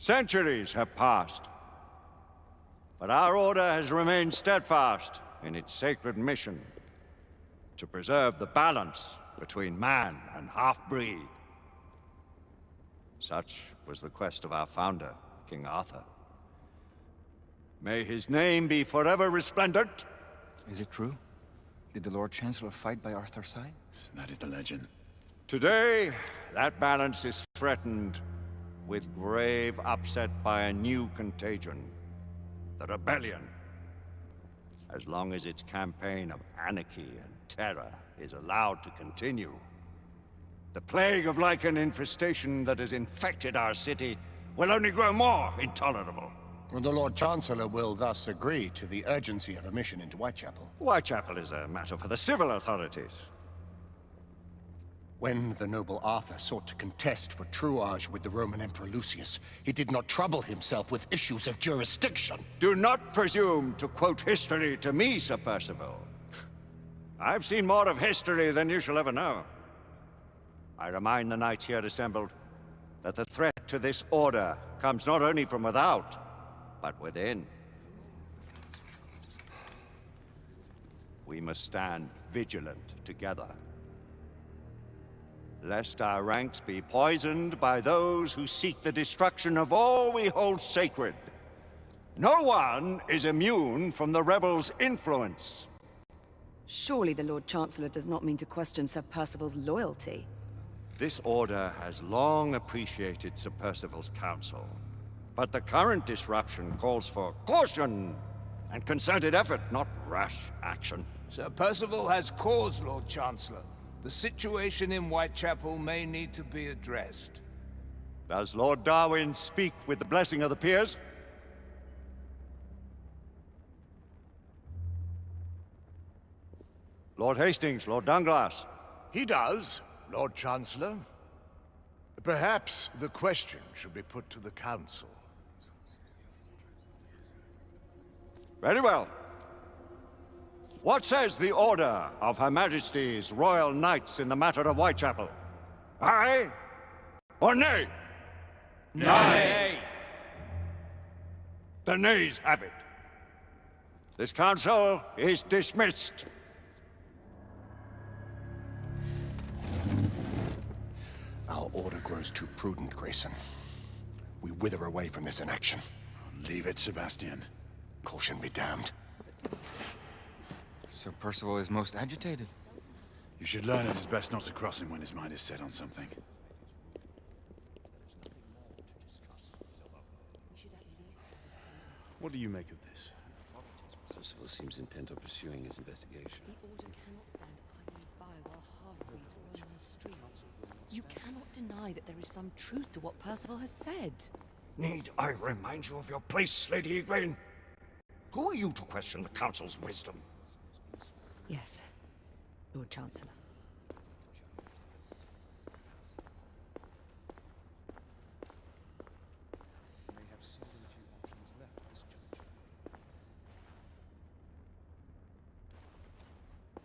Centuries have passed, but our order has remained steadfast in its sacred mission to preserve the balance between man and half-breed. Such was the quest of our founder, King Arthur. May his name be forever resplendent. Is it true? Did the Lord Chancellor fight by Arthur's side? That is the legend. Today, that balance is threatened with grave upset by a new contagion, the rebellion. As long as its campaign of anarchy and terror is allowed to continue, the plague of lichen infestation that has infected our city will only grow more intolerable. The Lord Chancellor will thus agree to the urgency of a mission into Whitechapel. Whitechapel is a matter for the civil authorities. When the noble Arthur sought to contest for truage with the Roman Emperor Lucius, he did not trouble himself with issues of jurisdiction. Do not presume to quote history to me, Sir Percival. I've seen more of history than you shall ever know. I remind the knights here assembled that the threat to this order comes not only from without, but within. We must stand vigilant together, lest our ranks be poisoned by those who seek the destruction of all we hold sacred. No one is immune from the rebels' influence. Surely the Lord Chancellor does not mean to question Sir Percival's loyalty. This order has long appreciated Sir Percival's counsel, but the current disruption calls for caution and concerted effort, not rash action. Sir Percival has cause, Lord Chancellor. The situation in Whitechapel may need to be addressed. Does Lord Darwin speak with the blessing of the peers? Lord Hastings, Lord Dunglass. He does, Lord Chancellor. Perhaps the question should be put to the Council. Very well. What says the Order of Her Majesty's Royal Knights in the matter of Whitechapel? Aye or nay? Nay! The nays have it. This council is dismissed. Our order grows too prudent, Grayson. We wither away from this inaction. Leave it, Sebastian. Caution be damned. Sir Percival is most agitated. You should learn it is best not to cross him when his mind is set on something. What do you make of this? Percival seems intent on pursuing his investigation. The Order cannot stand idly by while half-breeds roam the streets. You cannot deny that there is some truth to what Percival has said. Need I remind you of your place, Lady Egwene? Who are you to question the Council's wisdom? Yes, Lord Chancellor. May have so few options left at this juncture.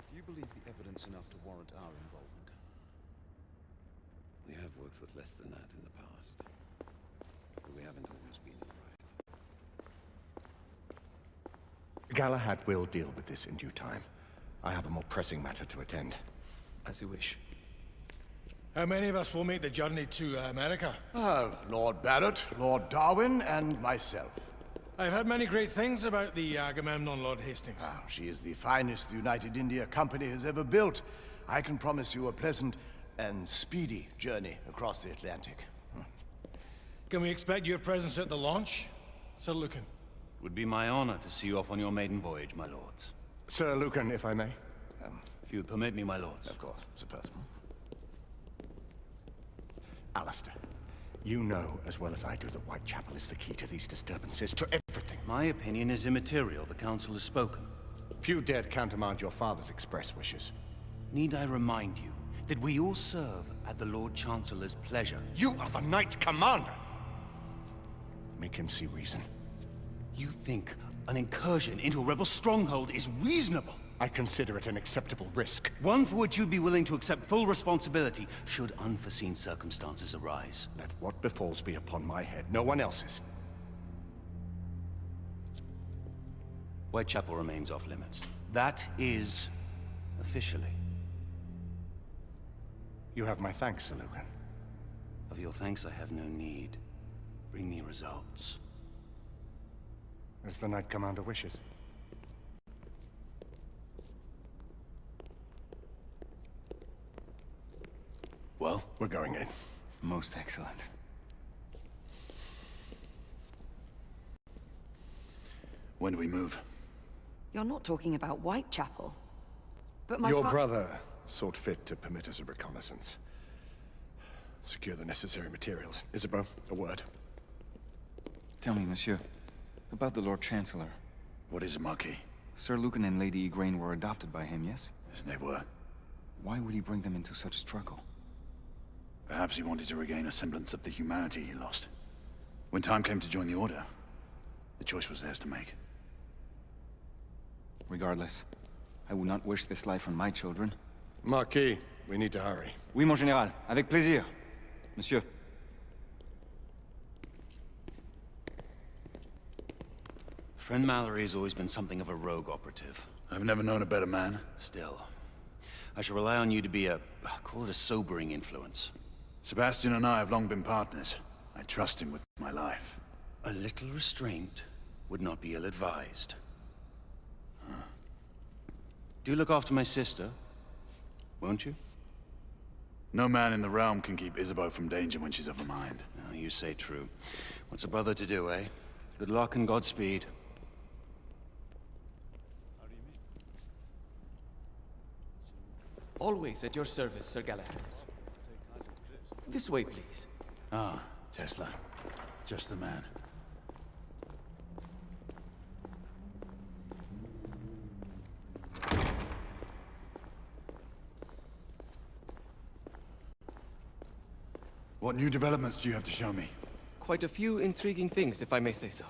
Do you believe the evidence enough to warrant our involvement? We have worked with less than that in the past, but we haven't always been in the right. Galahad will deal with this in due time. I have a more pressing matter to attend. As you wish. How many of us will make the journey to America? Lord Barrett, Lord Darwin, and myself. I've heard many great things about the Agamemnon, Lord Hastings. She is the finest the United India Company has ever built. I can promise you a pleasant and speedy journey across the Atlantic. Can we expect your presence at the launch, Sir Lucan? It would be my honor to see you off on your maiden voyage, my lords. Sir Lucan, if I may. If you'd permit me, my lords. Of course, Sir Percival. Alistair, you know as well as I do that Whitechapel is the key to these disturbances, to everything. My opinion is immaterial. The council has spoken. Few dared countermand your father's express wishes. Need I remind you that we all serve at the Lord Chancellor's pleasure? You are the Knight Commander! Make him see reason. You think an incursion into a rebel stronghold is reasonable? I consider it an acceptable risk. One for which you'd be willing to accept full responsibility should unforeseen circumstances arise. Let what befalls be upon my head, no one else's. Whitechapel remains off limits. That is officially. You have my thanks, Sir Lucan. Of your thanks I have no need. Bring me results. As the Knight Commander wishes. Well? We're going in. Most excellent. When do we move? You're not talking about Whitechapel. But my Your brother sought fit to permit us a reconnaissance. Secure the necessary materials. Isabeau, a word. Tell me, monsieur, about the Lord Chancellor. What is it, Marquis? Sir Lucan and Lady Igraine were adopted by him, yes? Yes, they were. Why would he bring them into such struggle? Perhaps he wanted to regain a semblance of the humanity he lost. When time came to join the Order, the choice was theirs to make. Regardless, I would not wish this life on my children. Marquis, we need to hurry. Oui, mon général. Avec plaisir. Monsieur. Friend Mallory has always been something of a rogue operative. I've never known a better man. Still, I shall rely on you to be call it a sobering influence. Sebastian and I have long been partners. I trust him with my life. A little restraint would not be ill-advised. Do look after my sister, won't you? No man in the realm can keep Isabeau from danger when she's of a mind. Oh, you say true. What's a brother to do, eh? Good luck and Godspeed. Always at your service, Sir Galahad. This way, please. Ah, Tesla. Just the man. What new developments do you have to show me? Quite a few intriguing things, if I may say so.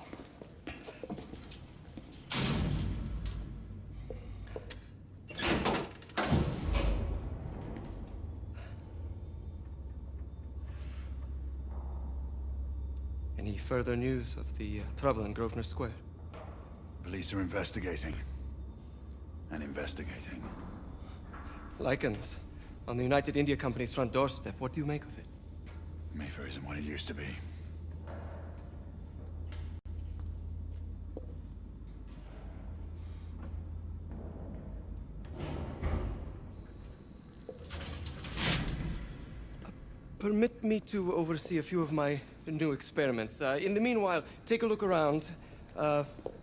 Any further news of the trouble in Grosvenor Square? Police are investigating. And investigating. Lycans, on the United India Company's front doorstep. What do you make of it? Mayfair isn't what it used to be. Permit me to oversee a few of my new experiments. In the meanwhile, take a look around.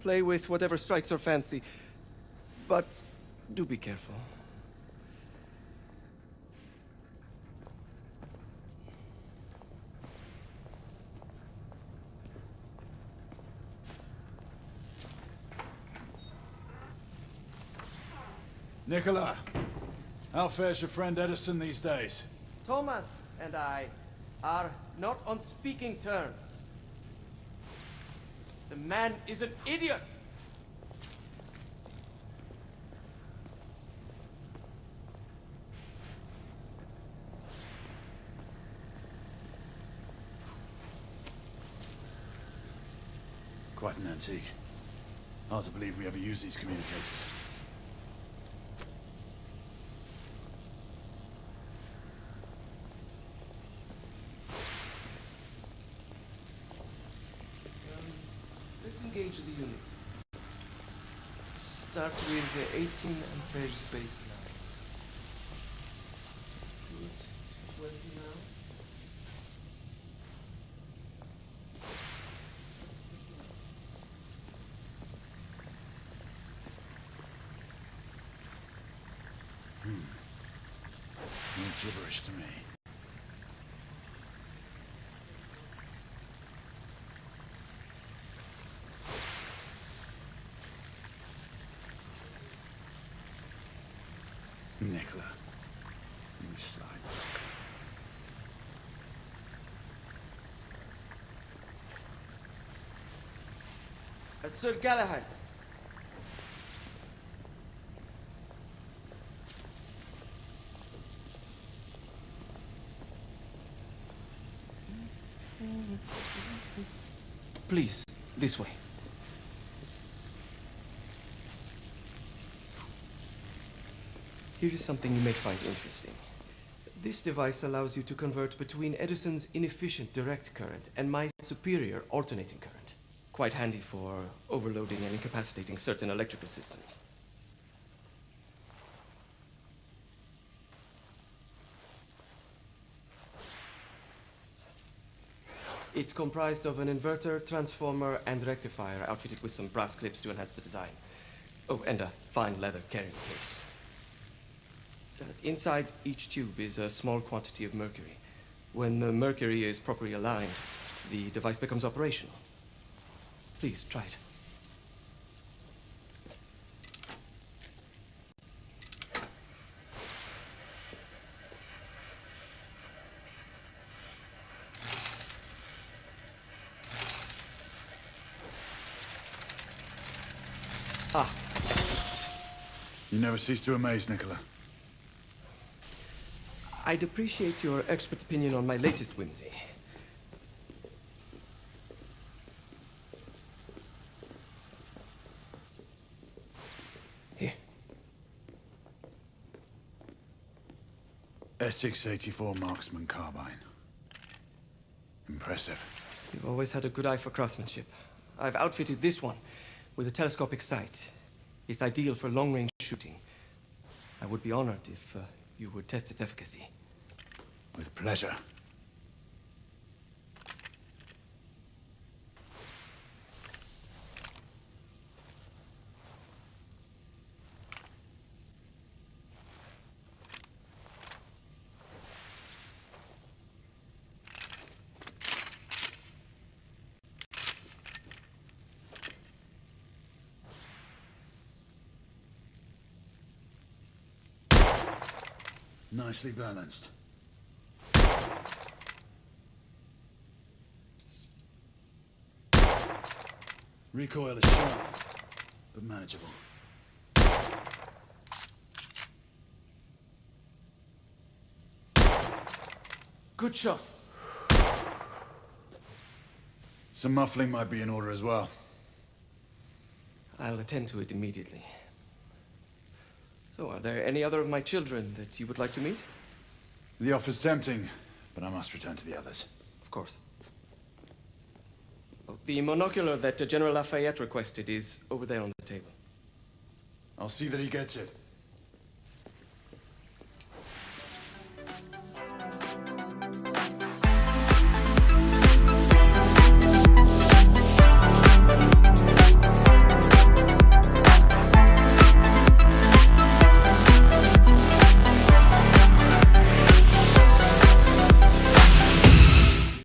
Play with whatever strikes your fancy. But do be careful. Nicola, how fares your friend Edison these days? Thomas and I are not on speaking terms. The man is an idiot! Quite an antique. Hard to believe we ever use these communicators. Let's engage the unit. Start with the 18 amperes baseline. Put 20 now. No gibberish to me. Nicola, you slide. Sir Galahad. Please, this way. Here is something you may find interesting. This device allows you to convert between Edison's inefficient direct current and my superior alternating current. Quite handy for overloading and incapacitating certain electrical systems. It's comprised of an inverter, transformer, and rectifier outfitted with some brass clips to enhance the design. Oh, and a fine leather carrying case. Inside each tube is a small quantity of mercury. When the mercury is properly aligned, the device becomes operational. Please, try it. Ah. You never cease to amaze, Nicola. I'd appreciate your expert opinion on my latest whimsy. Here. S684 Marksman Carbine. Impressive. You've always had a good eye for craftsmanship. I've outfitted this one with a telescopic sight. It's ideal for long-range shooting. I would be honored if you would test its efficacy. With pleasure. Nicely balanced. Recoil is sharp, but manageable. Good shot. Some muffling might be in order as well. I'll attend to it immediately. So, are there any other of my children that you would like to meet? The offer's tempting, but I must return to the others. Of course. Oh, the monocular that General Lafayette requested is over there on the table. I'll see that he gets it.